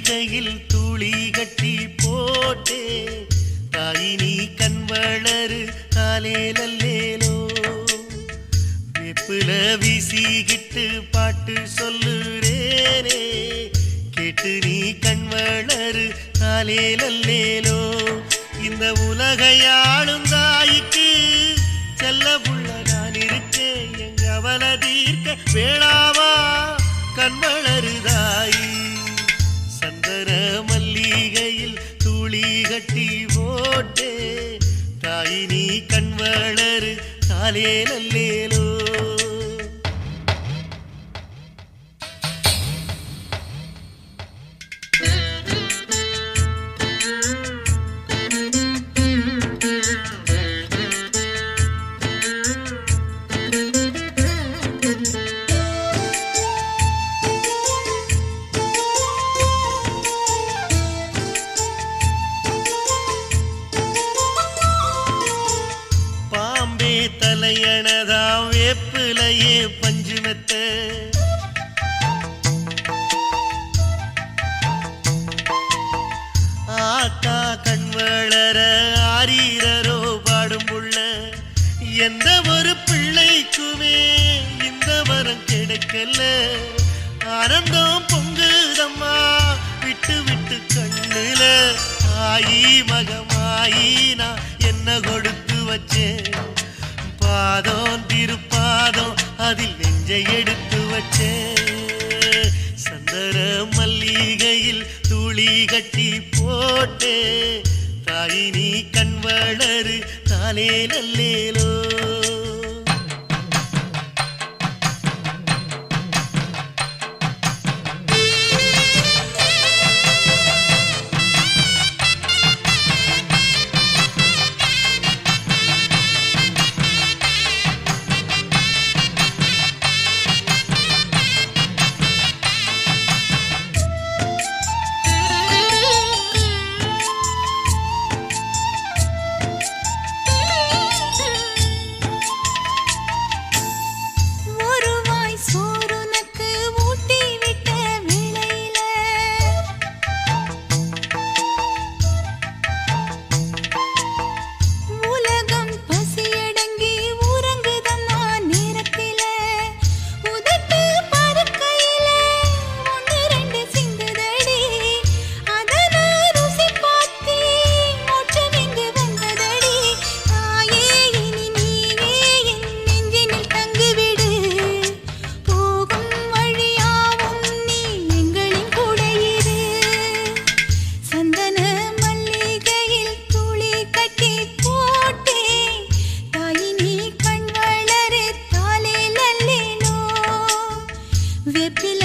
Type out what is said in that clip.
மல்லிகையில் துளி கட்டி போட்டே தாயி நீ கண் வளரு காலேலல்லேலோ வெப்புல வீசிக்கிட்டு பாட்டு சொல்லுறேனே கேட்டு நீ கண் வளரு காலேலல்லேலோ இந்த உலகையாளும் தாய்க்கு செல்ல புள்ள நான் இருக்கேன் எங்க அவல தீர்க்க வேளாவா கண் வளரு தாயி சந்தன மல்லிகையில் துளி கட்டி போட்டே தாயி நீ கண் வளரு காலேலல்லேலோ தலையணதா வேப்பிலையே பஞ்சுமெத்த ஆத்தா கண் வளர ஆரீரரோ பாடும் புள்ள எந்த ஒரு பிள்ளைக்குமே இந்த வரம் கிடைக்கல ஆனந்தம் பொங்குதம்மா விட்டு விட்டு கண்ணுல ஆயி மகமாயி நான் என்ன கொடுத்து வச்சேன் பாதம் திருப்பாதம் அதில் நெஞ்சை எடுத்து வச்சே சந்தர மல்லிகையில் துளி கட்டி போட்டே தாயி நீ கண் வளரு காலேலல்லேலோ வெப்பில்